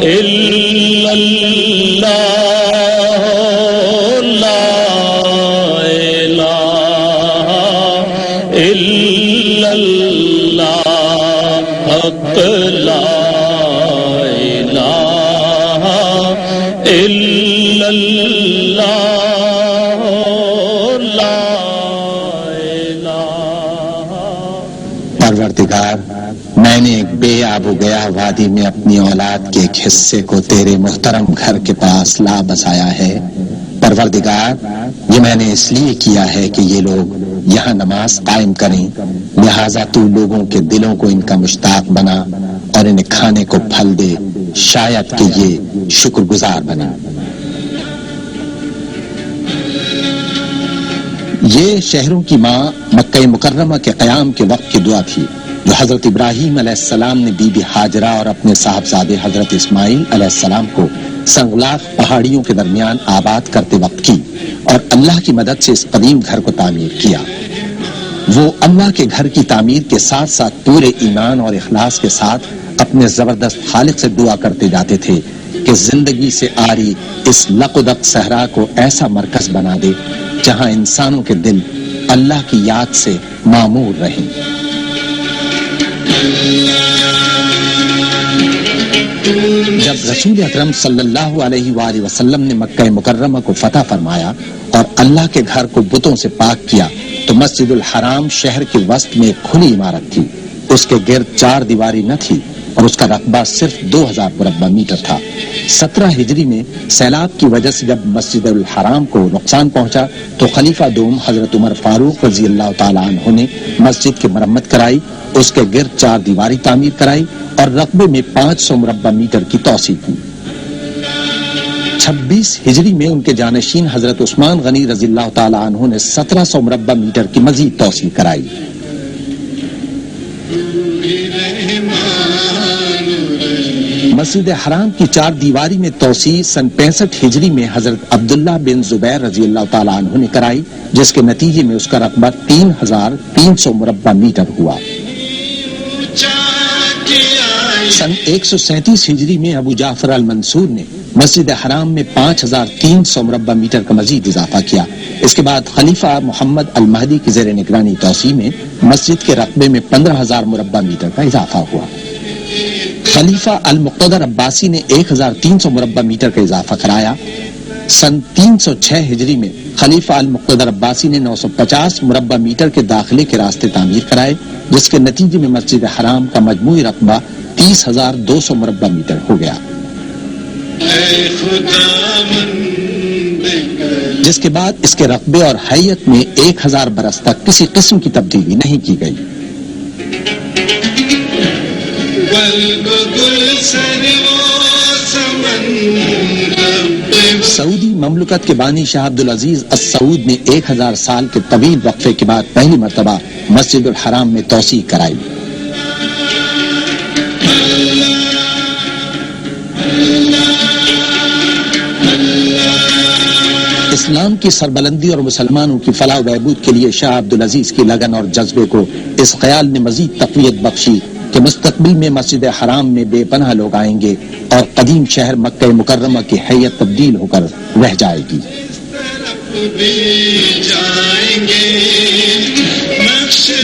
إلا الله لا إله إلا الله حق لا إله إلا الله لا إله. پروردگار، میں نے ایک بے آب و گیا وادی میں اپنی اولاد کے ایک حصے کو تیرے محترم گھر کے پاس لا بسایا ہے. پروردگار، یہ میں نے اس لیے کیا ہے کہ یہ لوگ یہاں نماز قائم کریں، لہٰذا تو لوگوں کے دلوں کو ان کا مشتاق بنا اور انہیں کھانے کو پھل دے، شاید کہ یہ شکر گزار بنے. یہ شہروں کی ماں مکہ مکرمہ کے قیام کے وقت کی دعا تھی جو حضرت ابراہیم علیہ السلام نے بی بی ہاجرہ اور اپنے صاحبزادے حضرت اسماعیل علیہ السلام کو سنگلاخ پہاڑیوں کے درمیان آباد کرتے وقت کی اور اللہ کی مدد سے اس قدیم گھر کو تعمیر کیا. وہ اللہ کے گھر کی تعمیر کے ساتھ ساتھ پورے ایمان اور اخلاص کے ساتھ اپنے زبردست خالق سے دعا کرتے جاتے تھے کہ زندگی سے آری اس لق و دق صحرا کو ایسا مرکز بنا دے جہاں انسانوں کے دل اللہ کی یاد سے معمور رہیں. جب رسول اکرم صلی اللہ علیہ وآلہ وسلم نے مکہ مکرمہ کو فتح فرمایا اور اللہ کے گھر کو بتوں سے پاک کیا تو مسجد الحرام شہر کے وسط میں ایک کھلی عمارت تھی. اس کے گرد 4 دیواری نہ تھی اور اس کا رقبہ صرف 2000 مربع میٹر تھا. 17 ہجری میں سیلاب کی وجہ سے جب مسجد الحرام کو نقصان پہنچا تو خلیفہ دوم حضرت عمر فاروق رضی اللہ تعالیٰ عنہ نے مسجد کی مرمت کرائی، اس کے گرد 4 دیواری تعمیر کرائی اور رقبے میں 500 مربع میٹر کی توسیع کی. 26 ہجری میں ان کے جانشین حضرت عثمان غنی رضی اللہ تعالیٰ عنہ نے 1700 مربع میٹر کی مزید توسیع کرائی. مسجد حرام کی 4 دیواری میں توسیع سن 65 ہجری میں حضرت عبداللہ بن زبیر رضی اللہ تعالیٰ عنہ نے کرائی، جس کے نتیجے میں اس کا رقبہ 3300 مربع میٹر ہوا. سن 137 ہجری میں ابو جعفر المنصور نے مسجد حرام میں 5300 مربع میٹر کا مزید اضافہ کیا. اس کے بعد خلیفہ محمد المہدی کی زیر نگرانی توسیع میں مسجد کے رقبے میں 15000 مربع میٹر کا اضافہ ہوا. خلیفہ المقتدر عباسی نے 1300 مربع میٹر کا اضافہ کرایا. سن 306 ہجری میں خلیفہ المقتدر عباسی نے 950 مربع میٹر کے داخلے کے راستے تعمیر کرائے، جس کے نتیجے میں مسجد حرام کا مجموعی رقبہ 30200 مربع میٹر ہو گیا، جس کے بعد اس کے رقبے اور حیت میں 1000 برس تک کسی قسم کی تبدیلی نہیں کی گئی. سعودی مملکت کے بانی شاہ عبدالعزیز السعود نے 1000 سال کے طویل وقفے کے بعد پہلی مرتبہ مسجد الحرام میں توسیع کرائی. اسلام کی سربلندی اور مسلمانوں کی فلاح و بہبود کے لیے شاہ عبدالعزیز کی لگن اور جذبے کو اس خیال نے مزید تقویت بخشی کہ مستقبل میں مسجد حرام میں بے پناہ لوگ آئیں گے اور قدیم شہر مکہ مکرمہ کی حیت تبدیل ہو کر رہ جائے گی.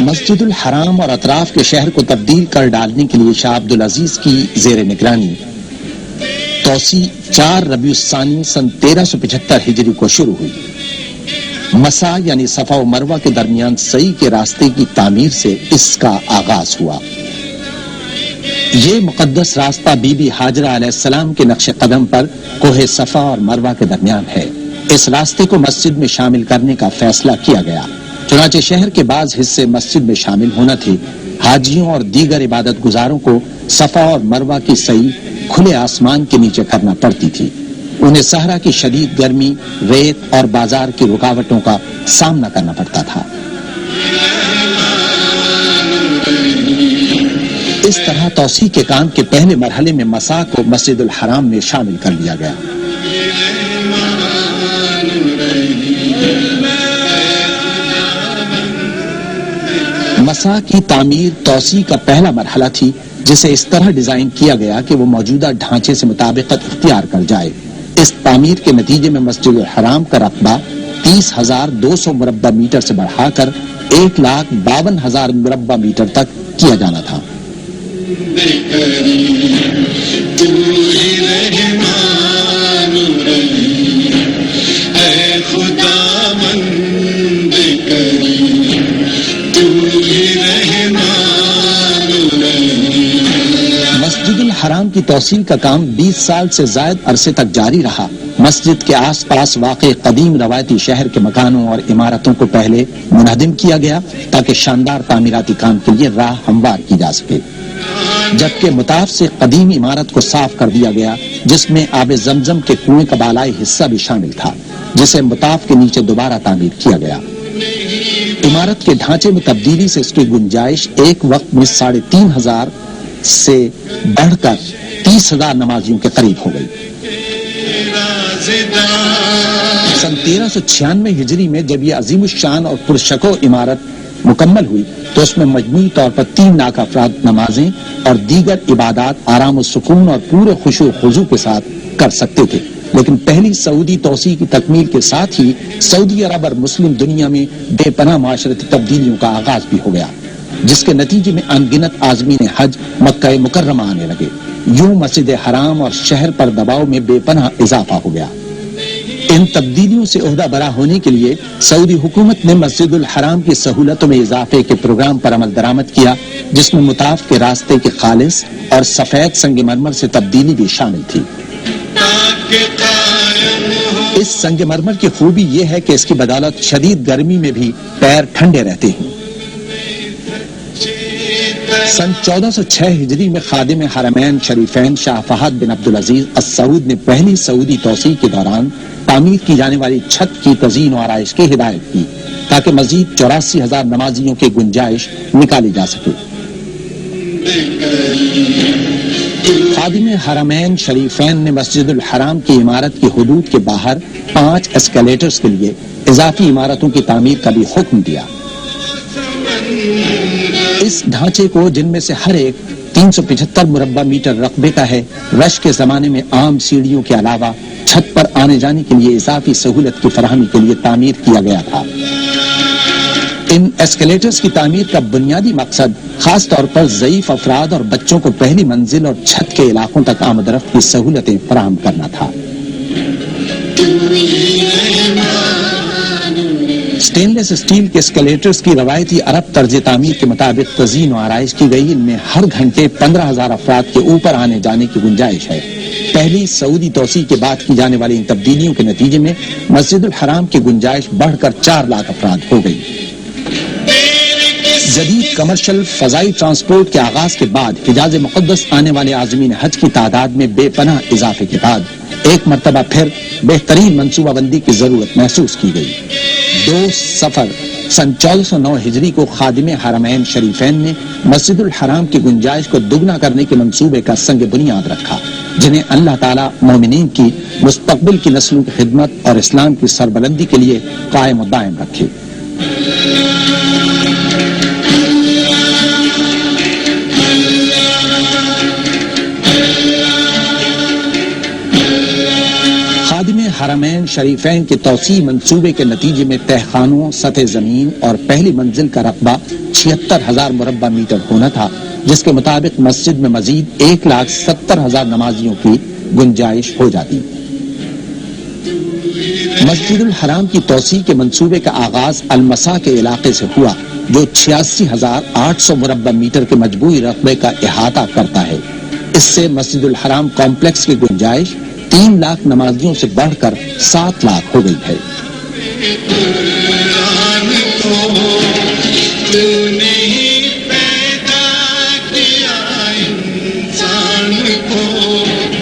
مسجد الحرام اور اطراف کے شہر کو تبدیل کر ڈالنے کے لیے شاہ عبدالعزیز کی زیر نگرانی توسیع 4 ربیع الثانی سن 1375 ہجری کو شروع ہوئی. مسا یعنی صفا و مروہ کے درمیان سعی کے راستے کی تعمیر سے اس کا آغاز ہوا. یہ مقدس راستہ بی بی ہاجرہ علیہ السلام کے نقش قدم پر کوہ صفا اور مروہ کے درمیان ہے. اس راستے کو مسجد میں شامل کرنے کا فیصلہ کیا گیا، چنانچہ شہر کے بعض حصے مسجد میں شامل ہونا تھے. حاجیوں اور دیگر عبادت گزاروں کو صفا اور مروہ کی سعی کھلے آسمان کے نیچے کرنا پڑتی تھی. انہیں صحرا کی شدید گرمی، ریت اور بازار کی رکاوٹوں کا سامنا کرنا پڑتا تھا. اس طرح توسیع کے کام کے پہلے مرحلے میں مسا کو مسجد الحرام میں شامل کر لیا گیا. مسا کی تعمیر توسیع کا پہلا مرحلہ تھی، جسے اس طرح ڈیزائن کیا گیا کہ وہ موجودہ ڈھانچے سے مطابقت اختیار کر جائے۔ اس تعمیر کے نتیجے میں مسجد الحرام کا رقبہ 30,200 مربع میٹر سے بڑھا کر 1,52,000 مربع میٹر تک کیا جانا تھا۔ مسجد الحرام کی توسیع کا کام 20 سال سے زائد عرصے تک جاری رہا۔ مسجد کے آس پاس واقع قدیم روایتی شہر کے مکانوں اور عمارتوں کو پہلے منہدم کیا گیا تاکہ شاندار تعمیراتی کام کے لیے راہ ہموار کی جا سکے، جبکہ مطاف سے قدیم عمارت کو صاف کر دیا گیا جس میں آب زمزم کے کنویں کا بالائی حصہ بھی شامل تھا، جسے مطاف کے نیچے دوبارہ تعمیر کیا گیا۔ عمارت کے ڈھانچے میں تبدیلی سے اس کی گنجائش ایک وقت میں 3,500 سے بڑھ کر 30,000 نمازیوں کے قریب ہو گئی۔ سن 1396 ہجری میں جب یہ عظیم الشان اور پرشکو عمارت مکمل ہوئی تو اس میں مجموعی طور پر 3 لاکھ افراد نمازیں اور دیگر عبادات آرام و سکون اور پورے خشوع و خضوع کے ساتھ کر سکتے تھے، لیکن پہلی سعودی توسیع کی تکمیل کے ساتھ ہی سعودی عرب اور مسلم دنیا میں بے پناہ معاشرتی تبدیلیوں کا آغاز بھی ہو گیا، جس کے نتیجے میں ان گنت عازمین حج مکہ مکرمہ آنے لگے۔ یوں مسجد حرام اور شہر پر دباؤ میں بے پناہ اضافہ ہو گیا۔ ان تبدیلیوں سے عہدہ برا ہونے کے لیے سعودی حکومت نے مسجد الحرام کی سہولتوں میں اضافے کے پروگرام پر عمل درآمد کیا، جس میں مطاف کے راستے کے خالص اور سفید سنگ مرمر سے تبدیلی بھی شامل تھی۔ اس سنگ مرمر کی خوبی یہ ہے کہ اس کی بدولت شدید گرمی میں بھی پیر ٹھنڈے رہتے ہیں۔ سن 1406 ہجری میں خادم حرمین شریفین شاہ فہد بن عبدالعزیز السعود نے پہلی سعودی توسیع کے دوران تعمیر کی جانے والی چھت کی تزئین و آرائش کی ہدایت کی تاکہ مزید 84,000 نمازیوں کی گنجائش نکالی جا سکے۔ خادم حرمین شریفین نے مسجد الحرام کی عمارت کی حدود کے باہر 5 اسکیلیٹرز کے لیے اضافی عمارتوں کی تعمیر کا بھی حکم دیا۔ اس ڈھانچے کو، جن میں سے ہر ایک 375 مربع میٹر رقبے کا ہے، رش کے زمانے میں عام سیڑھیوں کے علاوہ چھت پر آنے جانے کے لیے اضافی سہولت کی فراہمی کے لیے تعمیر کیا گیا تھا۔ ان ایسکیلیٹرز کی تعمیر کا بنیادی مقصد خاص طور پر ضعیف افراد اور بچوں کو پہلی منزل اور چھت کے علاقوں تک آمد رفت کی سہولتیں فراہم کرنا تھا۔ سٹین لیس اسٹیل کے اسکیلیٹرز کی روایتی عرب طرز تعمیر کے مطابق تزئین و آرائش کی گئی۔ ان میں ہر گھنٹے 15,000 افراد کے اوپر آنے جانے کی گنجائش ہے۔ پہلی سعودی توسیع کے بعد کی جانے والی ان تبدیلیوں کے نتیجے میں مسجد الحرام کی گنجائش بڑھ کر 4 لاکھ افراد ہو گئی۔ جدید کمرشل فضائی ٹرانسپورٹ کے آغاز کے بعد حجاز مقدس آنے والے عازمین حج کی تعداد میں بے پناہ اضافے کے بعد ایک مرتبہ پھر بہترین منصوبہ بندی کی ضرورت محسوس کی گئی۔ 2 صفر سن 1409 ہجری کو خادم حرمین شریفین نے مسجد الحرام کی گنجائش کو دگنا کرنے کے منصوبے کا سنگ بنیاد رکھا، جنہیں اللہ تعالیٰ مومنین کی مستقبل کی نسلوں کی خدمت اور اسلام کی سربلندی کے لیے قائم و دائم رکھے۔ خادم حرمین شریفین کے توسیع منصوبے کے نتیجے میں تہخانوں، سطح زمین اور پہلی منزل کا رقبہ 76,000 مربع میٹر ہونا تھا، جس کے مطابق مسجد میں مزید 1,70,000 نمازیوں کی گنجائش ہو جاتی۔ مسجد الحرام کی توسیع کے منصوبے کا آغاز المسا کے علاقے سے ہوا، جو 86,800 مربع میٹر کے مجموعی رقبے کا احاطہ کرتا ہے۔ اس سے مسجد الحرام کمپلیکس کی گنجائش 3 لاکھ نمازیوں سے بڑھ کر 7 لاکھ ہو گئی ہے۔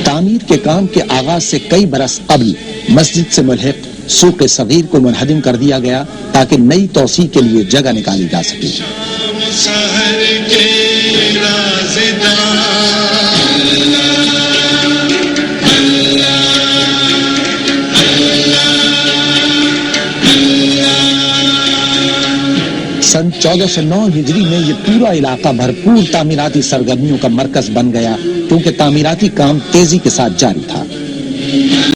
تعمیر کے کام کے آغاز سے کئی برس قبل مسجد سے ملحق سوق صغیر کو منہدم کر دیا گیا تاکہ نئی توسیع کے لیے جگہ نکالی جا سکے۔ سن 1409 ہجری میں یہ پورا علاقہ بھرپور تعمیراتی سرگرمیوں کا مرکز بن گیا کیونکہ تعمیراتی کام تیزی کے ساتھ جاری تھا۔